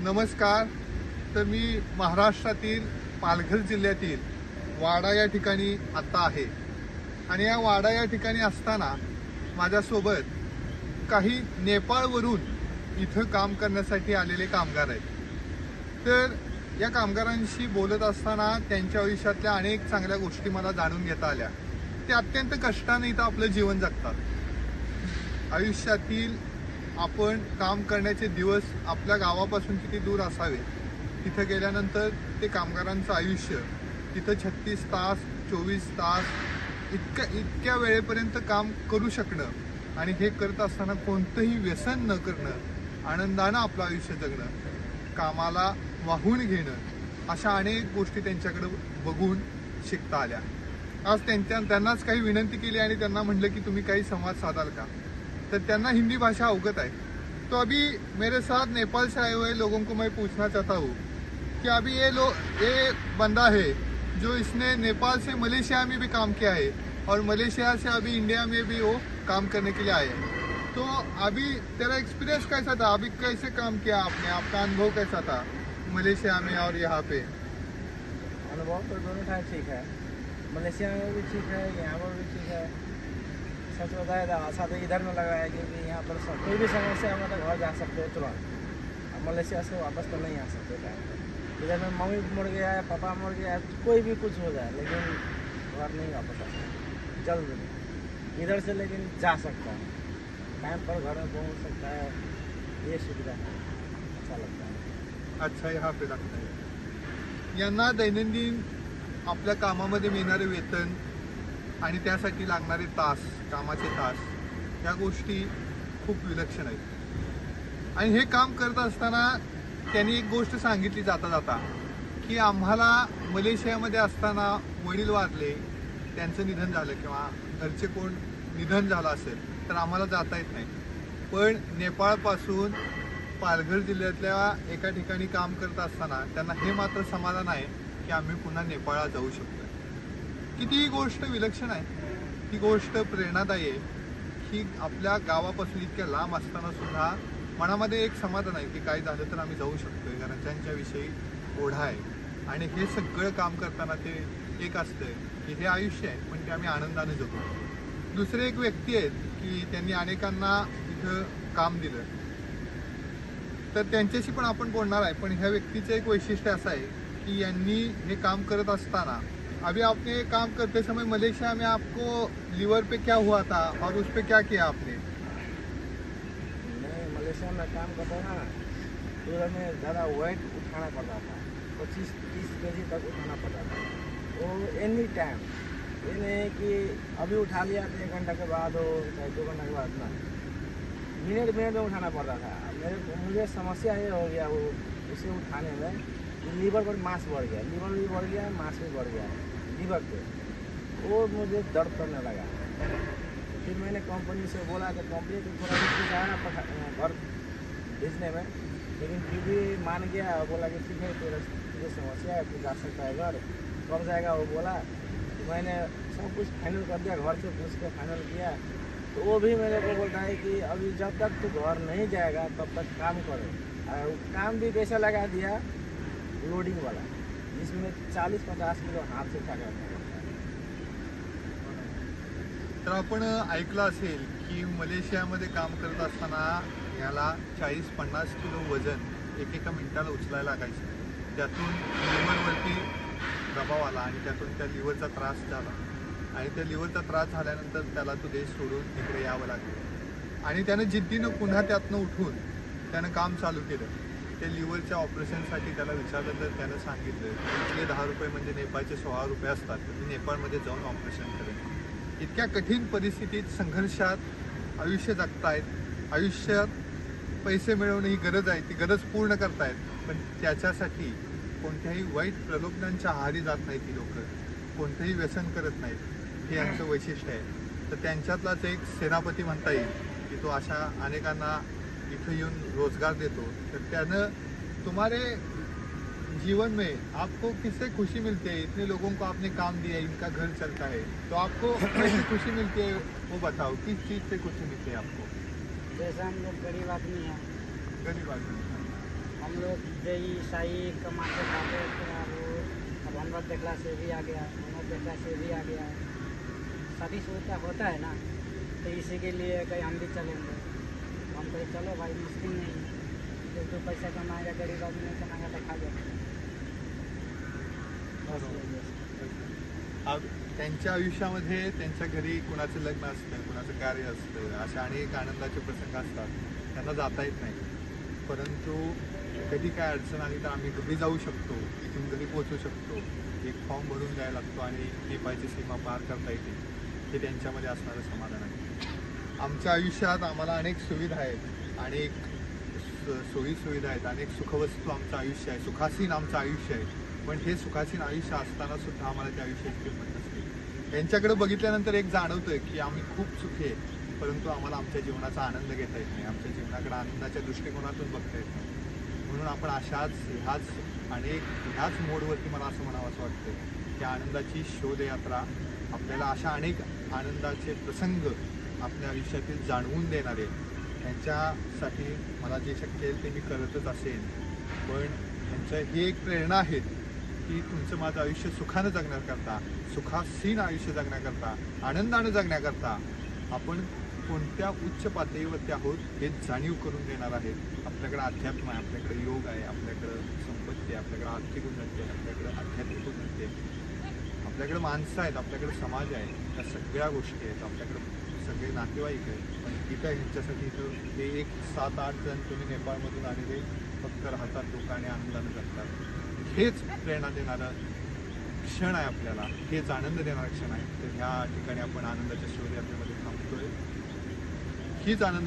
नमस्कार. तर मी महाराष्ट्रातील पालघर जिल्ह्यातील वाडा या ठिकाणी आता आहे आणि या वाडा या ठिकाणी असताना माझ्यासोबत काही नेपाळवरून इथं काम करण्यासाठी आलेले कामगार आहेत. तर या कामगारांशी बोलत असताना त्यांच्या आयुष्यातल्या अनेक चांगल्या गोष्टी मला जाणून घेता आल्या. ते अत्यंत कष्टाने इथं आपलं जीवन जगतात. आयुष्यातील आपण काम करण्याचे दिवस आपल्या गावापासून किती दूर असावे, तिथं गेल्यानंतर ते कामगारांचं आयुष्य तिथं 36 तास 24 तास इतक्या वेळेपर्यंत काम करू शकणं आणि हे करत असताना कोणतंही व्यसन न करणं, आनंदानं आपलं आयुष्य जगणं, कामाला वाहून घेणं, अशा अनेक गोष्टी त्यांच्याकडे बघून शिकता आल्या. आज त्यांनाच काही विनंती केली आणि त्यांना म्हटलं की तुम्ही काही संवाद साधाल का. तो त्यांना हिंदी भाषा अवगत है. तो अभी मेरे साथ नेपाल से आए हुए लोगों को मैं पूछना चाहता हूँ कि अभी ये बंदा है जो इसने नेपाल से मलेशिया में भी काम किया है और मलेशिया से अभी इंडिया में भी वो काम करने के लिए आए हैं. तो अभी तेरा एक्सपीरियंस कैसा था, अभी कैसे काम किया आपने, आपका अनुभव कैसा था मलेशिया में और यहाँ पे? अनुभव तो दोनों का ठीक है, मलेशिया में भी ठीक है, यहाँ पर भी ठीक है. सच बताया था ऐसा तो इधर में लग रहा है क्योंकि यहाँ पर कोई भी समस्या है मतलब घर जा सकते हो तुरंत. अब मलेशिया से वापस तो नहीं आ सकते टाइम पर. इधर में मम्मी मर गया है, पापा मर गया है, कोई भी कुछ हो जाए लेकिन घर नहीं वापस आ सकता जल्द नहीं. इधर से लेकिन जा सकता है, टाइम पर घर में पहुँच सकता है, ये सुविधा है. अच्छा लगता है. अच्छा यहाँ पे लगता है. यांना दैनंदिन आपल्या कामामध्ये मिळणारे वेतन आणि त्यासाठी लागणारे तास, कामाचे तास, या गोष्टी खूप विलक्षण आहेत. आणि हे काम करत असताना त्यांनी एक गोष्ट सांगितली जाता जाता की आम्हाला मलेशियामध्ये असताना वडील वारले, त्यांचं निधन झालं किंवा घरचे कोण निधन झालं असेल तर आम्हाला जाता येत नाही. पण नेपाळपासून पालघर जिल्ह्यातल्या एका ठिकाणी काम करत असताना त्यांना हे मात्र समाधान आहे की आम्ही पुन्हा नेपाळला जाऊ शकतो. किती ही गोष्ट विलक्षण आहे, ही गोष्ट प्रेरणादायी आहे की आपल्या गावापासून इतक्या लांब असताना सुद्धा मनामध्ये एक समाधान आहे की काय झालं तर आम्ही जाऊ शकतोय. घरच्यांच्या विषयी ओढा आहे आणि हे सगळं काम करताना ते एक असतंय की हे आयुष्य आहे पण ते आम्ही आनंदाने जगतो. दुसरे एक व्यक्ती आहेत की त्यांनी अनेकांना इथं काम दिलं, तर त्यांच्याशी पण आपण बोलणार आहे. पण ह्या व्यक्तीचं एक वैशिष्ट्य असं आहे कि यांनी हे काम करत असताना, अभी आपने काम करते समय मलेशिया में आपको लीवर पे क्या हुआ था और उस पे क्या किया आपने? नहीं, मलेशिया में काम करता था तो में ज़्यादा वेट उठाना पड़ता था, 25-30 kg तक उठाना पड़ता था. वो एनी टाइम, ये नहीं कि अभी उठा लिया तो 1 घंटा के बाद हो चाहे 2 घंटा के बाद ना, मिनट में उठाना पड़ता था. मुझे समस्या ये हो गया वो उसे उठाने में, लीवर पर मांस बढ़ गया, लीवर भी बढ़ गया, मांस भी बढ़ गया लीवर पे. वो मुझे दर्द करने लगा. फिर मैंने कंपनी से बोला कि कंपनी को थोड़ा रिस्क आया घर भेजने में, लेकिन फिर भी मान गया. बोला कि ठीक है तुझे समस्या है, तू जा सकता है घर. कब जाएगा वो बोला. तो मैंने सब कुछ फाइनल कर दिया, घर से पूछ के फाइनल किया. तो वो भी मेरे को बोलता है कि अभी जब तक तू घर नहीं जाएगा तब तक काम करो. और काम भी कैसा लगा दिया, लोडिंग वाला, जिसमें 40-50 किलो हाथ से उठाना पड़ता है. तर आपण ऐकलं असेल की मलेशियामध्ये काम करत असताना याला 40-50 किलो वजन एकेका मिनिटाला उचलायला लागायचं. त्यातून लिव्हरवरती दबाव आला आणि त्यातून त्या लिव्हरचा त्रास झाला आणि त्या लिव्हरचा त्रास झाल्यानंतर त्याला तो देश सोडून तिकडे यावं लागलं आणि त्यानं जिद्दीनं पुन्हा त्यातनं उठून त्यानं काम चालू केलं. ते लिव्हरच्या ऑपरेशनसाठी त्याला विचारलं तर त्यानं सांगितलं इथले 10 रुपये म्हणजे नेपाळचे 16 रुपये असतात, तर मी नेपाळमध्ये जाऊन ऑपरेशन करेन. इतक्या कठीण परिस्थितीत संघर्षात आयुष्य जगतायत. आयुष्यात पैसे मिळवणं ही गरज आहे, ती गरज पूर्ण करतायत, पण त्याच्यासाठी कोणत्याही वाईट प्रलोभनांच्या आहारी जात नाहीत. ती लोक कोणतंही व्यसन करत नाहीत, हे यांचं वैशिष्ट्य आहे. तर त्यांच्यातलाच एक सेनापती म्हणता येईल की तो अशा अनेकांना इथं येऊन रोजगार देतो. तर त्यानं तुम्हारे जीवन में आपको किससे खुशी मिलती है? इतने लोगों को आपने काम दिया, इनका घर चलता है, तो आपको कैसे खुशी मिलती है वो बताओ. किस चीज़ से खुशी मिलती है आपको? जैसे हम लोग गरीब आदमी हैं, गरीब आदमी हम लोग जय ईसाई कमाते खाते थे, अब हम देखला से भी आ गया, हम देखला से भी आ गया। शादी शुदा होता है ना, तो इसी के लिए कहीं हम भी चलेंगे। हम कहीं चलो भाई, मुश्किल नहीं है, जब तो पैसा कमाएगा, गरीब आदमी नहीं कमाएगा तो खा जाएगा। अब त्यांच्या आयुष्यामध्ये त्यांच्या घरी कुणाचं लग्न असतं, कुणाचं कार्य असतं, अशा अनेक आनंदाचे प्रसंग असतात. त्यांना जाता येत नाही, परंतु कधी काय अडचण आली तर आम्ही घरी जाऊ शकतो, इथून घरी पोहोचू शकतो. एक फॉर्म भरून द्यायला लागतो आणि नेपाळची सीमा पार करता येते. हे त्यांच्यामध्ये असणारं समाधान आहे. आमच्या आयुष्यात आम्हाला अनेक सुविधा आहेत, अनेक सोयी सुविधा आहेत, अनेक सुखवस्तू आमचं आयुष्य आहे, सुखासीन आमचं आयुष्य आहे. पण हे सुखासीन आयुष्य असताना सुद्धा आम्हाला त्या आयुष्याची किंमत नसते. त्यांच्याकडे बघितल्यानंतर एक जाणवतंय की आम्ही खूप सुखी आहे, परंतु आम्हाला आमच्या जीवनाचा आनंद घेता येत नाही, आमच्या जीवनाकडे आनंदाच्या दृष्टिकोनातून बघता येत नाही. म्हणून आपण ह्याच मोडवरती मला असं म्हणावं असं वाटतं की आनंदाची शोधयात्रा आपल्याला अशा अनेक आनंदाचे प्रसंग आपल्या आयुष्यातील जाणवून देणारे, त्यांच्यासाठी मला जे शक्य आहे ते मी करतच असेन. पण त्यांच्या ही एक प्रेरणा आहे की तुमचं माझं आयुष्य सुखानं जगण्याकरता, सुखासीन आयुष्य जगण्याकरता, आनंदानं जगण्याकरता आपण कोणत्या उच्च पातळीवरती आहोत हे जाणीव करून देणार आहे. आपल्याकडे अध्यात्म आहे, आपल्याकडे योग आहे, आपल्याकडं संपत्ती आहे, आपल्याकडे आर्थिक उन्नती आहे, आपल्याकडे आध्यात्मिक उन्नती आहे, आपल्याकडे माणसं आहेत, आपल्याकडे समाज आहे, त्या सगळ्या गोष्टी आहेत, आपल्याकडे सगळे नातेवाईक आहेत. पण इथं ह्यांच्यासाठी इथं हे एक 7-8 जण तुम्ही नेपाळमधून आलेले फक्त राहतात, लोकांनी आनंदानं जगतात. हेच प्रेरणा देणारं क्षण आहे आपल्याला, हेच आनंद देणारा क्षण आहे. तर ह्या ठिकाणी आपण आनंदाच्या शोधयात्रेमध्ये थांबतोय. हीच आनंद